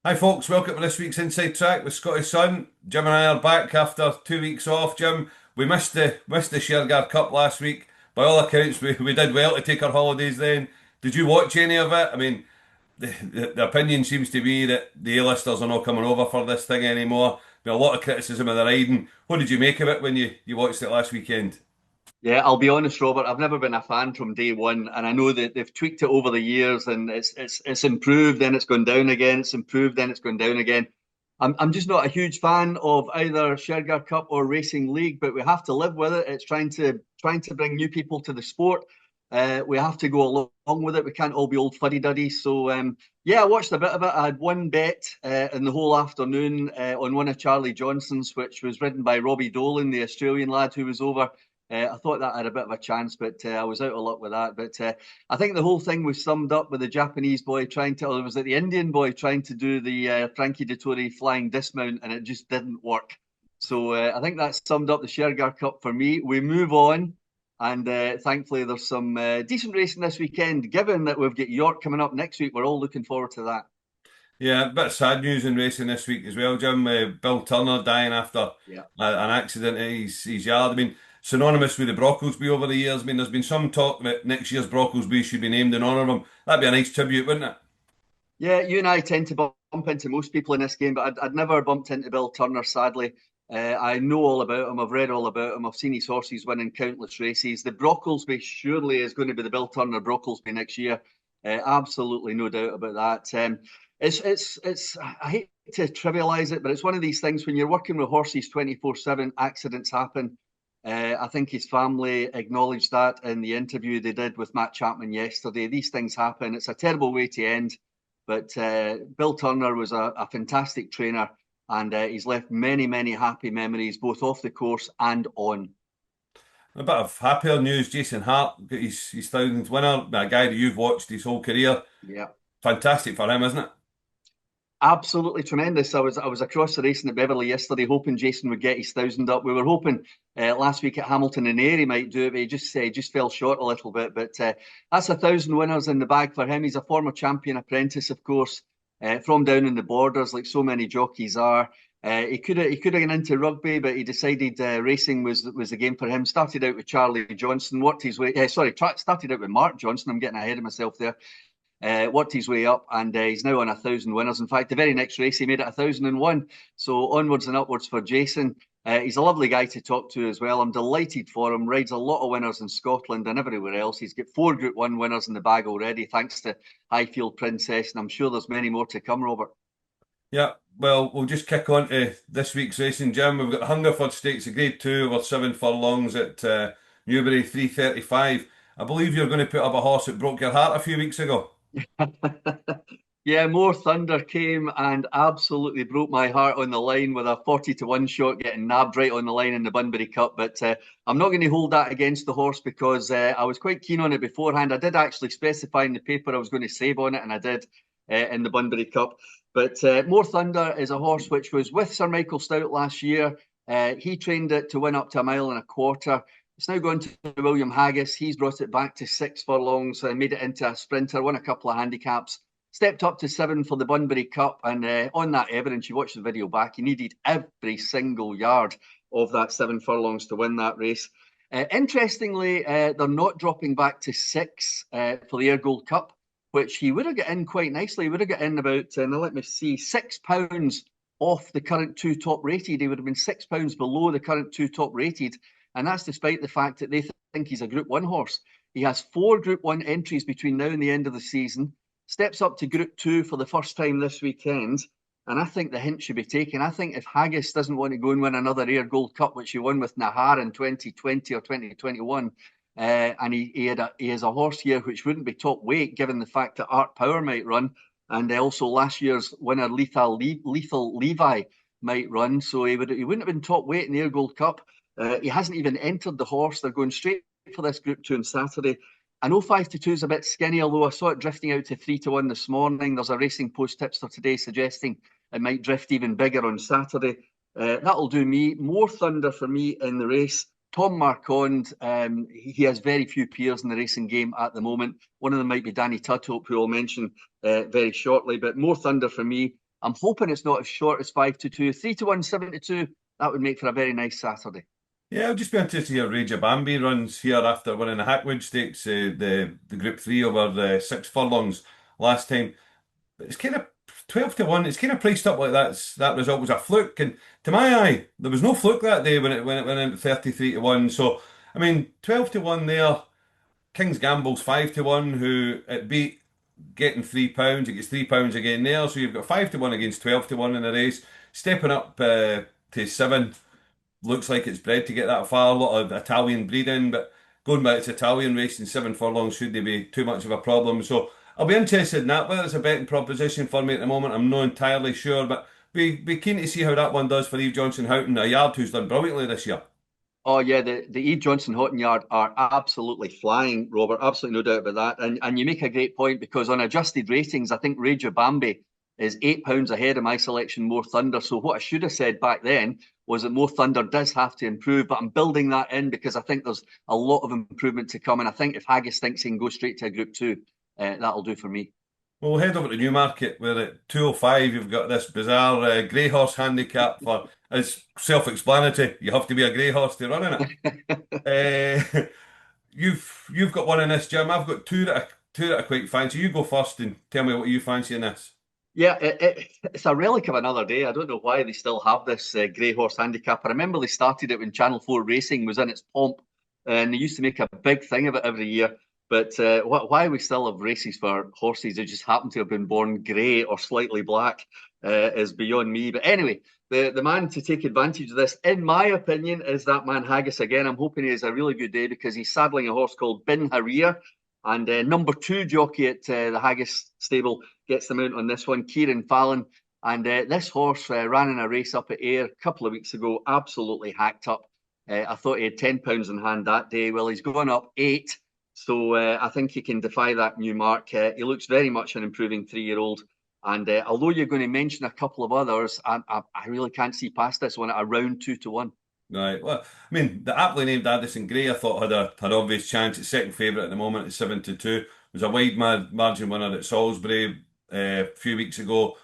Hi folks, welcome to this week's Inside Track with Scotty Sun. Jim and I are back after 2 weeks off. Jim, we missed the Shergar Cup last week. By all accounts, we did well to take our holidays then. Did you watch any of it? I mean, the opinion seems to be that the A-listers are not coming over for this thing anymore. There's a lot of criticism of the riding. What did you make of it when you watched it last weekend? Yeah, I'll be honest, Robert. I've never been a fan from day one, and I know that they've tweaked it over the years, and it's improved, then it's gone down again. It's improved, then it's gone down again. I'm just not a huge fan of either Shergar Cup or Racing League, but we have to live with it. It's trying to bring new people to the sport. We have to go along with it. We can't all be old fuddy-duddies. So yeah, I watched a bit of it. I had one bet in the whole afternoon on one of Charlie Johnson's, which was ridden by Robbie Dolan, the Australian lad who was over. I thought that had a bit of a chance, but I was out of luck with that. But I think the whole thing was summed up with the Japanese boy trying to, or was it the Indian boy trying to do the Frankie Dettori flying dismount, and it just didn't work. So I think that summed up the Shergar Cup for me. We move on, and thankfully there's some decent racing this weekend. Given that we've got York coming up next week, we're all looking forward to that. Yeah, a bit of sad news in racing this week as well, Jim. Bill Turner dying after Yeah. an accident in his yard. I mean, synonymous with the Brocklesby over the years. I mean, there's been some talk that next year's Brocklesby should be named in honour of him. That'd be a nice tribute, wouldn't it? Yeah, you and I tend to bump into most people in this game, but I'd never bumped into Bill Turner, sadly. I know all about him. I've read all about him. I've seen his horses winning countless races. The Brocklesby surely is going to be the Bill Turner Brocklesby next year. Absolutely no doubt about that. It's. I hate to trivialize it, but it's one of these things when you're working with horses 24/7, accidents happen. I think his family acknowledged that in the interview they did with Matt Chapman yesterday. These things happen. It's a terrible way to end. But Bill Turner was a fantastic trainer, and he's left many, many happy memories, both off the course and on. A bit of happier news. Jason Hart got his thousands winner. A guy that you've watched his whole career. Yeah. Fantastic for him, isn't it? Absolutely tremendous. I was across the racing at Beverley yesterday, hoping Jason would get his thousand up. We were hoping last week at Hamilton and Ayr he might do it, but he just fell short a little bit. But that's 1,000 winners in the bag for him. He's a former champion apprentice, of course, from down in the Borders, like so many jockeys are. He could have gone into rugby, but he decided racing was the game for him. Started out with Charlie Johnson, worked his way. Started out with Mark Johnson. I'm getting ahead of myself there. Worked his way up, and he's now on 1,000 winners. In fact, the very next race he made it 1,001. So onwards and upwards for Jason. He's a lovely guy to talk to as well. I'm delighted for him. Rides a lot of winners in Scotland and everywhere else. He's got 4 Group 1 winners in the bag already, thanks to Highfield Princess, and I'm sure there's many more to come, Robert. Yeah. Well, we'll just kick on to this week's racing, Jim. We've got the Hungerford Stakes, a Grade 2 over 7 furlongs at Newbury 3:35. I believe you're going to put up a horse that broke your heart a few weeks ago. Yeah, more thunder came and absolutely broke my heart on the line with a 40-1 shot getting nabbed right on the line in the Bunbury Cup. But I'm not going to hold that against the horse because I was quite keen on it beforehand. I did actually specify in the paper I was going to save on it, and I did in the Bunbury Cup. But More Thunder is a horse which was with Sir Michael Stoute last year. He trained it to win up to 1.25 miles. It's now gone to William Haggis. He's brought it back to 6 furlongs and made it into a sprinter, won a couple of handicaps, stepped up to 7 for the Bunbury Cup. And on that evidence, you watch the video back, he needed every single yard of that 7 furlongs to win that race. Interestingly, they're not dropping back to 6 for the Air Gold Cup, which he would have got in quite nicely. He would have got in about, now let me see, £6 off the current two top rated. He would have been £6 below the current two top rated. And that's despite the fact that they think he's a Group 1 horse. He has 4 Group 1 entries between now and the end of the season, steps up to Group 2 for the first time this weekend. And I think the hint should be taken. I think if Haggis doesn't want to go and win another Air Gold Cup, which he won with Nahar in 2020 or 2021, and he has a horse here which wouldn't be top weight given the fact that Art Power might run, and also last year's winner Lethal Levi might run, so he wouldn't have been top weight in the Air Gold Cup. He hasn't even entered the horse. They're going straight for this Group 2 on Saturday. I know 5-2 is a bit skinny, although I saw it drifting out to 3-1 this morning. There's a Racing Post tipster today suggesting it might drift even bigger on Saturday. That'll do me. More thunder for me in the race. Tom Marquand, he has very few peers in the racing game at the moment. One of them might be Danny Tudhope, who I'll mention very shortly. But more thunder for me. I'm hoping it's not as short as 5-2. 3-1, 7-2. That would make for a very nice Saturday. Yeah, I'll just be interested to see how Raja Bambi runs here after winning the Hackwood Stakes, the Group 3 over 6 furlongs last time. But it's kind of 12-1. It's kind of priced up like that result was a fluke. And to my eye, there was no fluke that day when it went in at 33-1. So I mean, 12-1 there. King's Gamble's 5-1, who it beat getting £3. It gets £3 again there. So you've got 5-1 against 12-1 in the race. Stepping up to 7. Looks like it's bred to get that far. A lot of Italian breeding, but going back to Italian racing, 7 furlongs shouldn't be too much of a problem. So I'll be interested in that. Whether it's a betting proposition for me at the moment, I'm not entirely sure, but be keen to see how that one does for Eve Johnson Houghton, a yard who's done brilliantly this year. Oh yeah, the Eve Johnson Houghton yard are absolutely flying, Robert. Absolutely no doubt about that. And you make a great point because on adjusted ratings, I think Raja Bambi is £8 ahead of my selection, More Thunder. So what I should have said back then was that More Thunder does have to improve, but I'm building that in because I think there's a lot of improvement to come. And I think if Haggis thinks he can go straight to a Group 2, that'll do for me. Well, we'll head over to Newmarket where at 2:05 you've got this bizarre grey horse handicap for, it's self-explanatory, you have to be a grey horse to run in it. You've got one in this, Jim. I've got two that I quite fancy. You go first and tell me what you fancy in this. Yeah, it's a relic of another day. I don't know why they still have this grey horse handicap. I remember they started it when Channel 4 Racing was in its pomp, and they used to make a big thing of it every year. But why we still have races for horses that just happen to have been born grey or slightly black is beyond me. But anyway, the man to take advantage of this, in my opinion, is that man Haggis again. I'm hoping he has a really good day because he's saddling a horse called Bin Harir. And number 2 jockey at the Haggis stable gets the mount on this one, Kieran Fallon. And this horse ran in a race up at Ayr a couple of weeks ago, absolutely hacked up. I thought he had £10 in hand that day. Well, he's gone up 8. So I think he can defy that new mark. He looks very much an improving 3-year-old. And although you're going to mention a couple of others, I really can't see past this one at around 2-1. Right. Well, I mean, the aptly named Addison Gray, I thought had obvious chance. It's second favourite at the moment at 7-2. Was a wide margin winner at Salisbury a few weeks ago.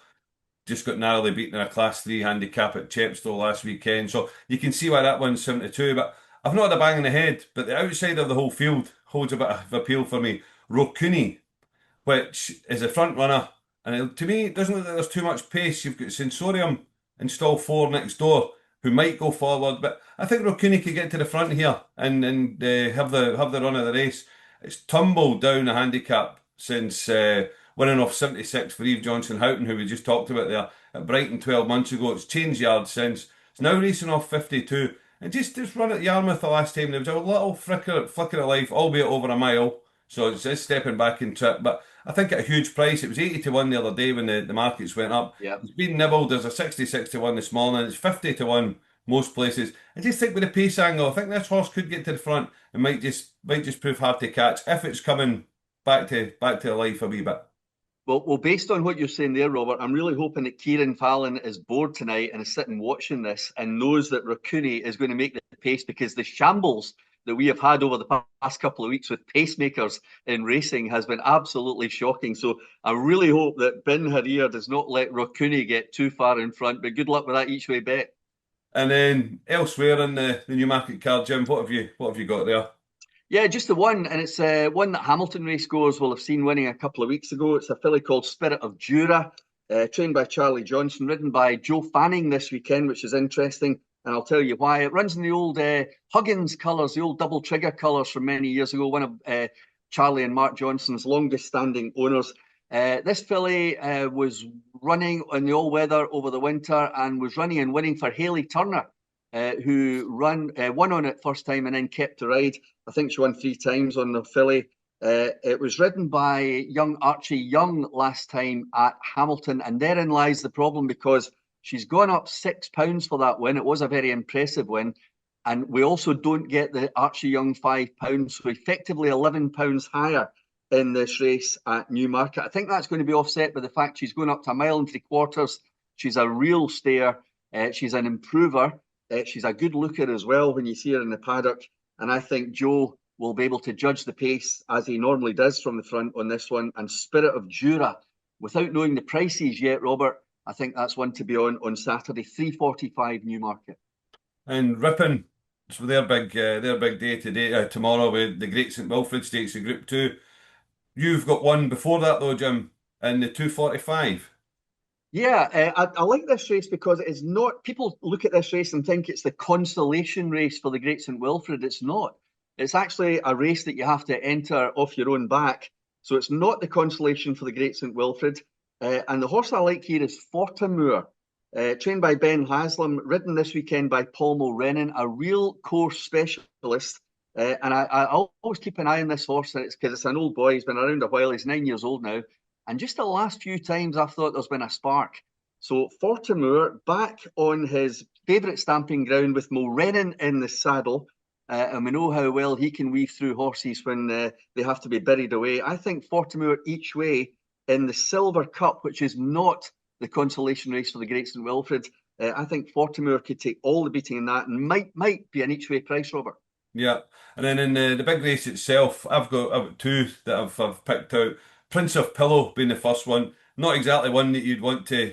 Just got narrowly beaten in a Class 3 handicap at Chepstow last weekend. So you can see why that one's 7-2. But I've not had a bang in the head. But the outside of the whole field holds a bit of appeal for me. Rokuni, which is a front runner. And to me, it doesn't look like there's too much pace. You've got Sensorium in stall 4 next door, who might go forward, but I think Rokuni could get to the front here and have the run of the race. It's tumbled down the handicap since winning off 76 for Eve Johnson Houghton, who we just talked about there at Brighton 12 months ago. It's changed yards since. It's now racing off 52. And just run at Yarmouth the last time. There was a little flicker of life, albeit over a mile. So it's just stepping back in trip. But I think at a huge price. It was 80-1 the other day when the markets went up. Yeah. It's been nibbled. There's a 66-1 this morning. It's 50-1 most places. I just think with the pace angle, I think this horse could get to the front and might just prove hard to catch if it's coming back to life a wee bit. Well, based on what you're saying there, Robert, I'm really hoping that Kieran Fallon is bored tonight and is sitting watching this and knows that Rokuni is going to make the pace, because the shambles that we have had over the past couple of weeks with pacemakers in racing has been absolutely shocking. So I really hope that Bin Harir does not let Rokuni get too far in front, but good luck with that each way bet. And then elsewhere in the Newmarket card, Jim, what have you got there? Yeah, just the one, and it's one that Hamilton racegoers will have seen winning a couple of weeks ago. It's a filly called Spirit of Jura, trained by Charlie Johnson, ridden by Joe Fanning this weekend, which is interesting, and I'll tell you why. It runs in the old Huggins colours, the old double trigger colours from many years ago, one of Charlie and Mark Johnson's longest-standing owners. This filly was running in the all-weather over the winter and was running and winning for Hayley Turner, who won on it first time and then kept to ride. I think she won 3 times on the filly. It was ridden by young Archie Young last time at Hamilton, and therein lies the problem, because she's gone up £6 for that win. It was a very impressive win, and we also don't get the Archie Young £5, so effectively £11 higher in this race at Newmarket. I think that's going to be offset by the fact she's going up to 1.75 miles. She's a real stayer. She's an improver. She's a good looker as well when you see her in the paddock. And I think Joe will be able to judge the pace as he normally does from the front on this one. And Spirit of Jura, without knowing the prices yet, Robert, I think that's one to be on Saturday, 3:45 Newmarket. And Ripon, so their big day today, tomorrow with the Great St Wilfrid Stakes in Group 2. You've got one before that though, Jim, in the 245. Yeah, I like this race because it is not. People look at this race and think it's the consolation race for the Great St Wilfrid. It's not. It's actually a race that you have to enter off your own back. So it's not the consolation for the Great St Wilfrid. And the horse I like here is Fortamour, trained by Ben Haslam, ridden this weekend by Paul Mulrennan, a real course specialist. And I always keep an eye on this horse because it's an old boy. He's been around a while. He's 9 years old now. And just the last few times I've thought there's been a spark. So Fortamour back on his favourite stamping ground with Mulrennan in the saddle. And we know how well he can weave through horses when they have to be buried away. I think Fortamour each way in the Silver Cup, which is not the consolation race for the Great St Wilfrid. I think Fortamour could take all the beating in that and might be an each way price, Robert. Yeah, and then in the big race itself, I've got two that I've picked out. Prince of Pillow being the first one. Not exactly one that you'd want to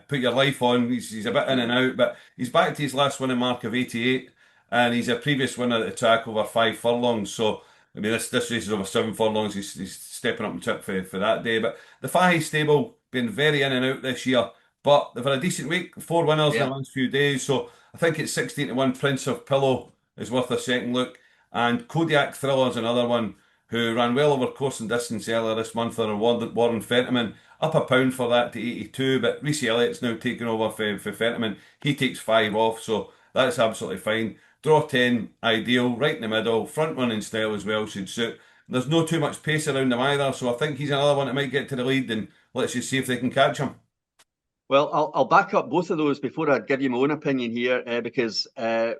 put your life on. He's a bit in and out, but he's back to his last winning mark of 88, and he's a previous winner at the track over 5 furlongs. So I mean, this race is over 7 furlongs. He's stepping up and tip for that day. But the Fahey stable been very in and out this year, but they've had a decent week. 4 winners in the Yeah. last few days. So I think it's 16-1. Prince of Pillow is worth a second look. And Kodiak Thriller is another one who ran well over course and distance earlier this month on Warren Fentiman. Up a pound for that to 82, but Reece Elliott's now taken over for Fentiman. He takes 5 off, so that's absolutely fine. Draw 10, ideal, right in the middle. Front running style as well should suit. There's no too much pace around him either, so I think he's another one that might get to the lead, and let's just see if they can catch him. Well, I'll back up both of those before I give you my own opinion here, because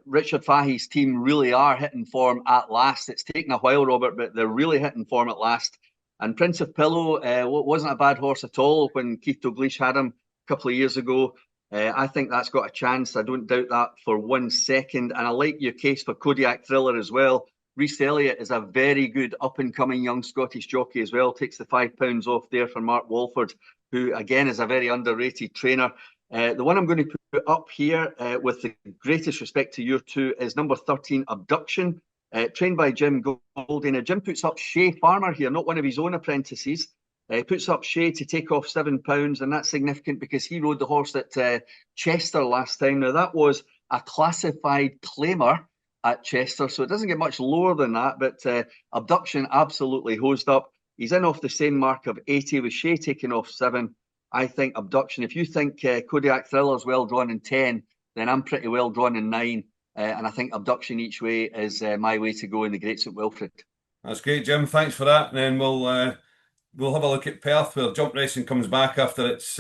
Richard Fahey's team really are hitting form at last. It's taken a while, Robert, but they're really hitting form at last. And Prince of Pillow wasn't a bad horse at all when Keith Dalglish had him a couple of years ago. I think that's got a chance. I don't doubt that for 1 second. And I like your case for Kodiak Thriller as well. Reece Elliott is a very good up-and-coming young Scottish jockey as well. Takes the £5 off there for Mark Walford, who again is a very underrated trainer. The one I'm going to put up here, with the greatest respect to your two, is number 13, Abduction, trained by Jim Goldie. Now, Jim puts up Shea Farmer here, not one of his own apprentices. Puts up Shea to take off £7, and that's significant because he rode the horse at Chester last time. Now, that was a classified claimer at Chester, so it doesn't get much lower than that, but Abduction absolutely hosed up. He's in off the same mark of 80 with Shea taking off 7. I think Abduction, if you think Kodiak Thriller's well drawn in 10, then I'm pretty well drawn in 9. And I think Abduction each way is my way to go in the Great St Wilfrid. That's great, Jim. Thanks for that. And then we'll have a look at Perth, where jump racing comes back after its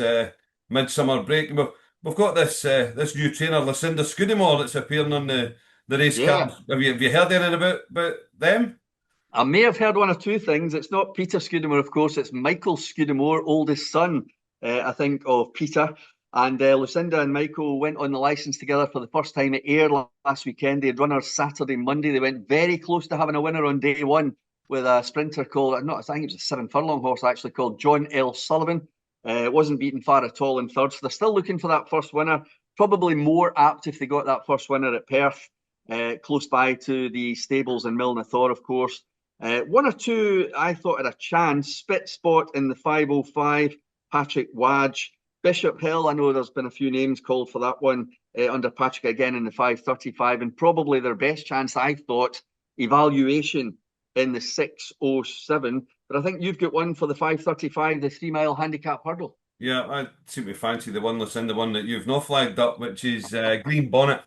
midsummer break. We've got this new trainer, Lucinda Scudamore, that's appearing on the race Yeah, card. Have you heard anything about them? I may have heard one or two things. It's not Peter Scudamore, of course. It's Michael Scudamore, oldest son, I think, of Peter. And Lucinda and Michael went on the licence together for the first time at Ayr last weekend. They had runners Saturday, Monday. They went very close to having a winner on day one with a sprinter called, not, I think it was a 7 furlong horse actually, called John L. Sullivan. Wasn't beaten far at all in third. So they're still looking for that first winner. Probably more apt if they got that first winner at Perth, close by to the stables in Milnathor, of course. One or two I thought had a chance. Spit Spot in the 505, Patrick Wadge. Bishop Hill, I know there's been a few names called for that one under Patrick again in the 535, and probably their best chance, I thought, Evaluation in the 607. But I think you've got one for the 535, the 3 mile handicap hurdle. Yeah, I seem to fancy the one, Lucinda, one that you've not flagged up, which is Green Bonnet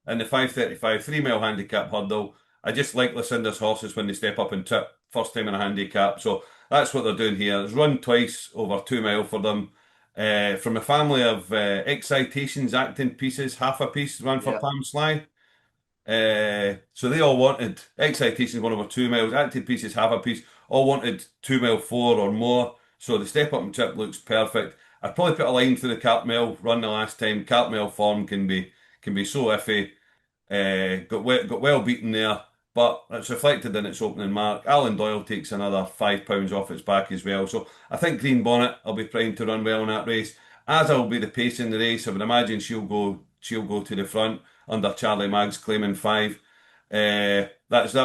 in the 535 3 mile handicap hurdle. I just like Lucinda's horses when they step up and tip first time in a handicap. So that's what they're doing here. It's run twice over 2 mile for them. From a family of excitations, acting pieces, half a piece ran for Yeah. Pam Sly. So they all wanted excitations 1/2 miles, acting pieces half a piece, all wanted 2 mile 4 or more. So the step up and tip looks perfect. I'd probably put a line through the Cartmel run the last time. Cartmel form can be so iffy. Got well beaten there, but it's reflected in its opening mark. Alan Doyle takes another £5 off its back as well. So I think Green Bonnet will be primed to run well in that race. as will be the pace in the race. I would imagine she'll go to the front under Charlie Maggs claiming 5. That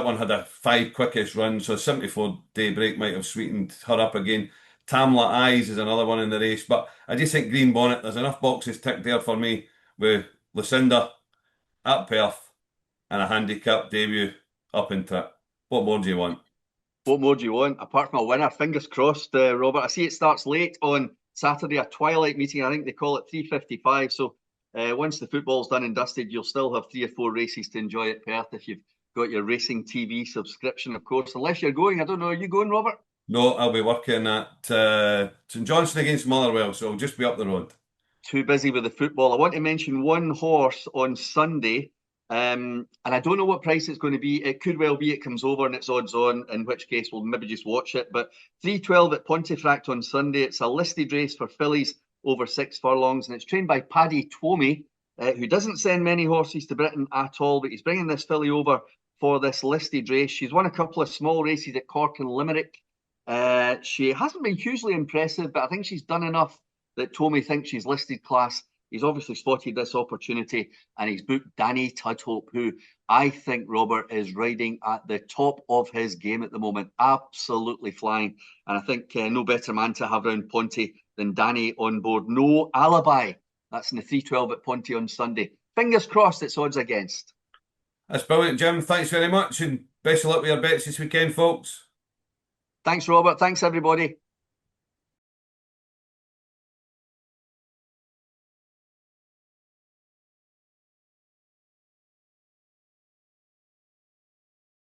one had a 5 quickest run, so 74 Daybreak might have sweetened her up again. Tamla Eyes is another one in the race, but I just think Green Bonnet, there's enough boxes ticked there for me with Lucinda at Perth and a handicap debut up in Trip. What more do you want? What more do you want? Apart from a winner, fingers crossed, Robert. I see it starts late on Saturday, a twilight meeting. I think they call it 3:55. So once the football's done and dusted, you'll still have 3 or 4 races to enjoy at Perth if you've got your racing TV subscription, of course. Unless you're going, I don't know, are you going, Robert? No, I'll be working at St Johnstone against Motherwell, so I'll just be up the road. Too busy with the football. I want to mention one horse on Sunday, and I don't know what price it's going to be. It could well be it comes over and it's odds on, in which case we'll maybe just watch it. But 3:12 at Pontefract on Sunday. It's a listed race for fillies over 6 furlongs, and it's trained by Paddy Twomey, who doesn't send many horses to Britain at all, but he's bringing this filly over for this listed race. She's won a couple of small races at Cork and Limerick. She hasn't been hugely impressive, but I think she's done enough that Tommy thinks she's listed class. He's obviously spotted this opportunity and he's booked Danny Tudhope, who I think, Robert, is riding at the top of his game at the moment. Absolutely flying. And I think no better man to have round Ponty than Danny on board. No alibi. That's in the 3:12 at Ponty on Sunday. Fingers crossed it's odds against. That's brilliant, Jim. Thanks very much, and best of luck with your bets this weekend, folks. Thanks, Robert. Thanks, everybody.